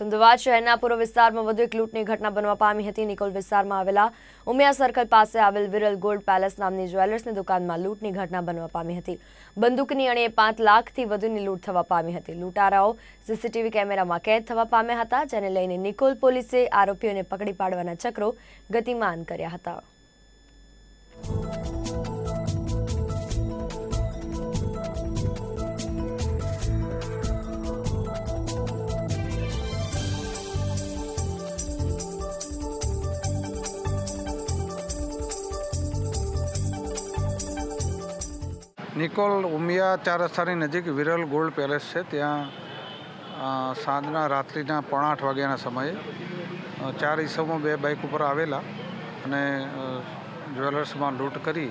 અમદાવાદ શહેરના પૂર્વ વિસ્તારમાં વધુ એક લૂંટની ઘટના બનવા પામી હતી। નિકોલ વિસ્તારમાં આવેલા ઉમિયા સર્કલ પાસે આવેલ વિરલ ગોલ્ડ પેલેસ નામની જ્વેલર્સની દુકાનમાં લૂંટની ઘટના બનવા પામી હતી। બંદૂકની અણીએ 5 લાખથી વધુની લૂંટ થવા પામી હતી। લૂંટારાઓ સીસીટીવી કેમેરામાં કેદ થવા પામ્યા હતા, જેને લઈને નિકોલ પોલીસે આરોપીઓને પકડી પાડવાના ચક્રો ગતિમાન કર્યા હતા। નિકોલ ઉમિયા 4 રસ્તાની નજીક વિરલ ગોલ્ડ પેલેસ છે। ત્યાં સાંજના રાત્રિના 7:30 વાગ્યાના સમયે 4 ઈસમો 2 બાઇક ઉપર આવેલા અને જ્વેલર્સમાં લૂંટ કરી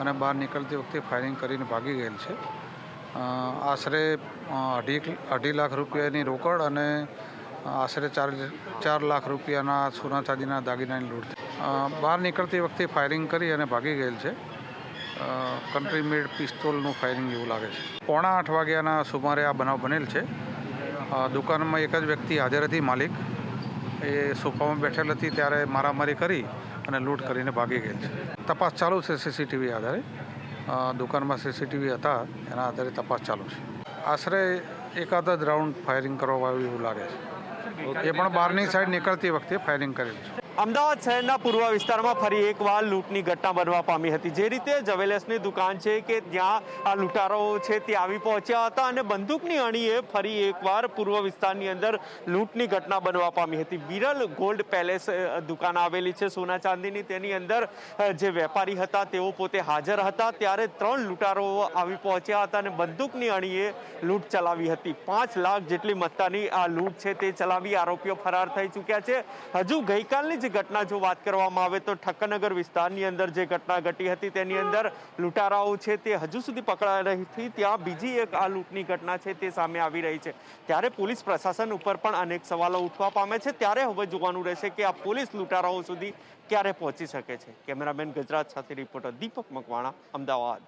અને બહાર નીકળતી વખતે ફાયરિંગ કરીને ભાગી ગયેલ છે। આશરે 2.5 લાખ રૂપિયાની રોકડ અને આશરે 4 લાખ રૂપિયાના સોના ચાંદીના દાગીનાની લૂંટ બહાર નીકળતી વખતે ફાયરિંગ કરી અને ભાગી ગયેલ છે। કન્ટ્રી મેડ પિસ્તોલનું ફાયરિંગ એવું લાગે છે। 7:45 વાગ્યાના સુમારે આ બનાવ બનેલ છે। દુકાનમાં એક જ વ્યક્તિ હાજર હતી, માલિક એ સોફામાં બેઠેલ હતી ત્યારે મારામારી કરી અને લૂંટ કરીને ભાગી ગયેલ છે। તપાસ ચાલુ છે સીસીટીવી આધારે। દુકાનમાં સીસીટીવી હતા એના આધારે તપાસ ચાલુ છે। આશરે એકાદ જ રાઉન્ડ ફાયરિંગ કરવામાં આવ્યું એવું લાગે છે। એ પણ બહારની સાઈડ નીકળતી વખતે ફાયરિંગ કરેલ છે। અમદાવાદ શહેરના પૂર્વ વિસ્તારમાં ફરી એકવાર લૂંટની ઘટના બનવા પામી હતી। જે રીતે જ્વેલર્સની દુકાન છે કે જ્યાં આ લૂંટારાઓ છે તે આવી પહોંચ્યા હતા અને બંદૂકની અણીએ ફરી એકવાર પૂર્વ વિસ્તારની અંદર લૂંટની ઘટના બનવા પામી હતી। વિરલ ગોલ્ડ પેલેસ દુકાન આવેલી છે સોના ચાંદીની, તેની અંદર જે વેપારી હતા તેઓ પોતે હાજર હતા ત્યારે 3 લૂંટારાઓ આવી પહોંચ્યા હતા અને બંદૂકની અણીએ લૂંટ ચલાવી હતી। 5 લાખ જેટલી મત્તાની આ લૂંટ છે તે ચલાવી આરોપીઓ ફરાર થઈ ચૂક્યા છે। હજુ ગઈકાલની ઘટના જો વાત કરવામાં આવે તો ઠક્કરનગર વિસ્તારની અંદર જે ઘટના ઘટી હતી તેની અંદર લૂંટારાઓ છે તે હજુ સુધી પકડાઈ રહી હતી। ત્યાં બીજી એક આ લૂંટની ઘટના છે તે સામે આવી રહી છે ત્યારે પોલીસ પ્રશાસન ઉપર પણ અનેક સવાલો ઉઠવા પામે છે। ત્યારે હવે જોવાનું રહેશે કે આ પોલીસ લૂંટારાઓ સુધી ક્યારે પહોંચી શકે છે। કેમેરામેન ગજરાત સાથે રિપોર્ટર દીપક મકવાણા, અમદાવાદ।